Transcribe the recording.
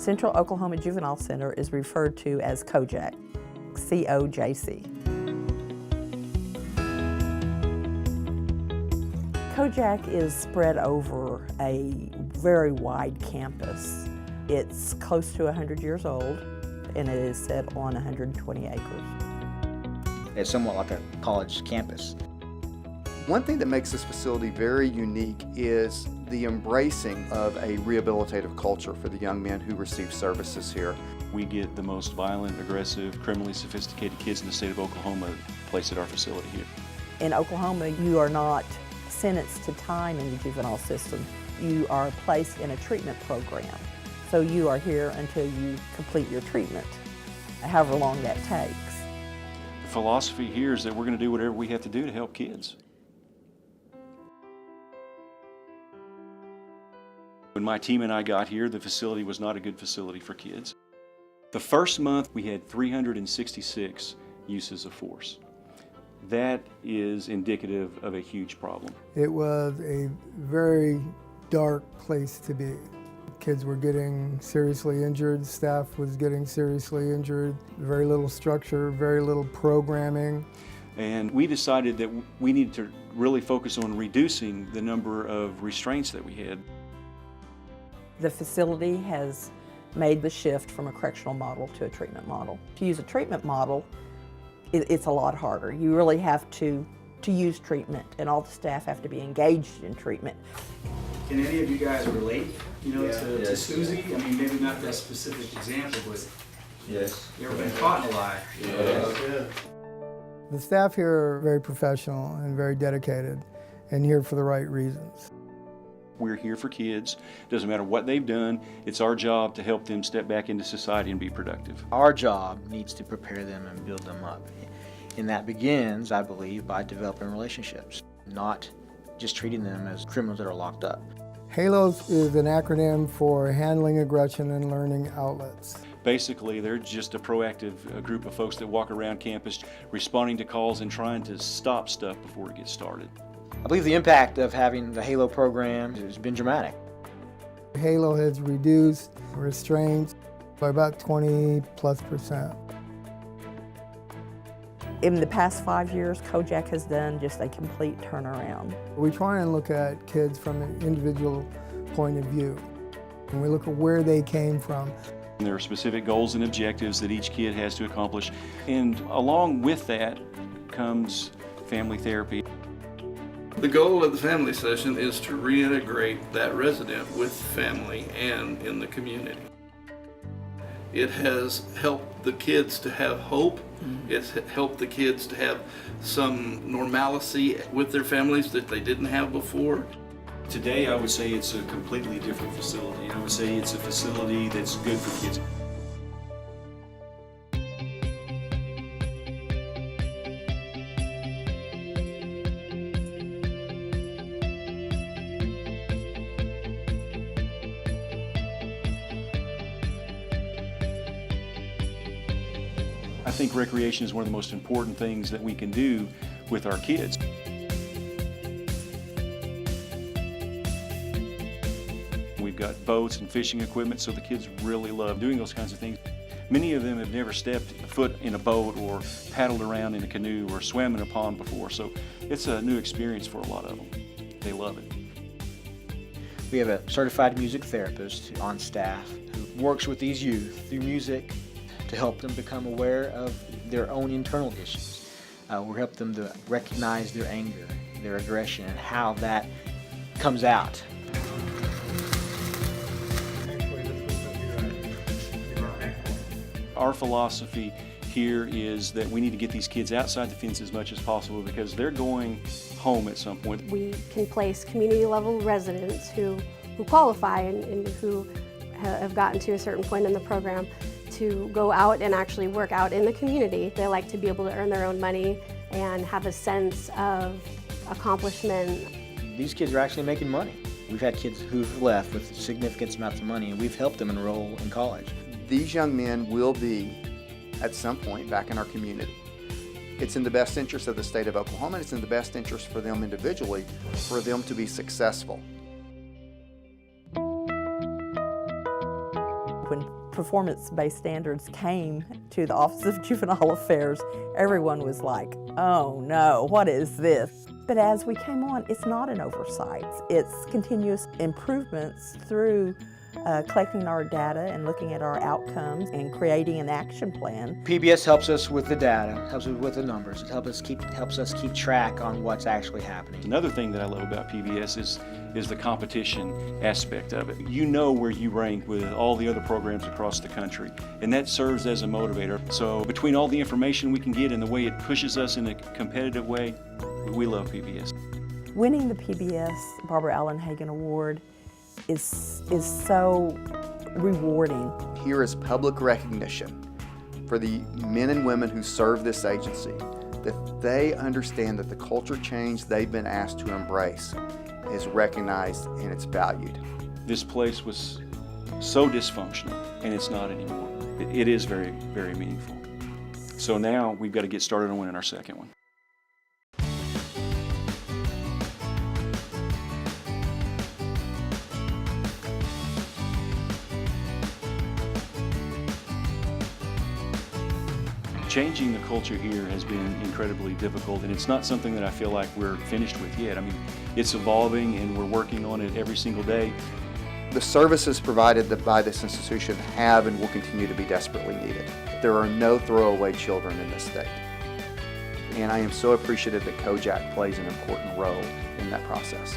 Central Oklahoma Juvenile Center is referred to as COJAC, C-O-J-C. COJAC is spread over a very wide campus. It's close to 100 years old, and it is set on 120 acres. It's somewhat like a college campus. One thing that makes this facility very unique is the embracing of a rehabilitative culture for the young men who receive services here. We get the most violent, aggressive, criminally sophisticated kids in the state of Oklahoma placed at our facility here. In Oklahoma, you are not sentenced to time in the juvenile system. You are placed in a treatment program. So you are here until you complete your treatment, however long that takes. The philosophy here is that we're going to do whatever we have to do to help kids. When my team and I got here, the facility was not a good facility for kids. The first month, we had 366 uses of force. That is indicative of a huge problem. It was a very dark place to be. Kids were getting seriously injured, staff was getting seriously injured, very little structure, very little programming. And we decided that we needed to really focus on reducing the number of restraints that we had. The facility has made the shift from a correctional model to a treatment model. To use a treatment model, it's a lot harder. You really have to use treatment, and all the staff have to be engaged in treatment. Can any of you guys relate, to Susie? I mean, maybe not that specific example, but yes, you ever been caught in a lie? Yeah. The staff here are very professional and very dedicated and here for the right reasons. We're here for kids. Doesn't matter what they've done, it's our job to help them step back into society and be productive. Our job needs to prepare them and build them up. And that begins, I believe, by developing relationships, not just treating them as criminals that are locked up. HALOS is an acronym for Handling Aggression and Learning Outlets. Basically, they're just a proactive group of folks that walk around campus responding to calls and trying to stop stuff before it gets started. I believe the impact of having the HALO program has been dramatic. HALO has reduced restraints by about 20+%. In the past 5 years, COJAC has done just a complete turnaround. We try and look at kids from an individual point of view, and we look at where they came from. And there are specific goals and objectives that each kid has to accomplish, and along with that comes family therapy. The goal of the family session is to reintegrate that resident with family and in the community. It has helped the kids to have hope. It's helped the kids to have some normalcy with their families that they didn't have before. Today, I would say it's a completely different facility. I would say it's a facility that's good for kids. I think recreation is one of the most important things that we can do with our kids. We've got boats and fishing equipment, so the kids really love doing those kinds of things. Many of them have never stepped foot in a boat or paddled around in a canoe or swam in a pond before, so it's a new experience for a lot of them. They love it. We have a certified music therapist on staff who works with these youth through music to help them become aware of their own internal issues. We help them to recognize their anger, their aggression, and how that comes out. Our philosophy here is that we need to get these kids outside the fence as much as possible because they're going home at some point. We can place community level residents who qualify and who have gotten to a certain point in the program to go out and actually work out in the community. They like to be able to earn their own money and have a sense of accomplishment. These kids are actually making money. We've had kids who've left with significant amounts of money, and we've helped them enroll in college. These young men will be, at some point, back in our community. It's in the best interest of the state of Oklahoma, and it's in the best interest for them individually, for them to be successful. When performance-based standards came to the Office of Juvenile Affairs, everyone was like, oh no, what is this? But as we came on, it's not an oversight. It's continuous improvements through collecting our data and looking at our outcomes and creating an action plan. PBS helps us with the data, helps us with the numbers. It helps us keep track on what's actually happening. Another thing that I love about PBS is the competition aspect of it. You know where you rank with all the other programs across the country, and that serves as a motivator. So between all the information we can get and the way it pushes us in a competitive way, we love PBS. Winning the PBS Barbara Allen-Hagen Award is so rewarding. Here is public recognition for the men and women who serve this agency, that they understand that the culture change they've been asked to embrace is recognized and it's valued. This place was so dysfunctional, and it's not anymore. It is very, very meaningful. So now we've got to get started on winning our second one. Changing the culture here has been incredibly difficult, and it's not something that I feel like we're finished with yet. I mean, it's evolving and we're working on it every single day. The services provided by this institution have and will continue to be desperately needed. There are no throwaway children in this state. And I am so appreciative that Kojak plays an important role in that process.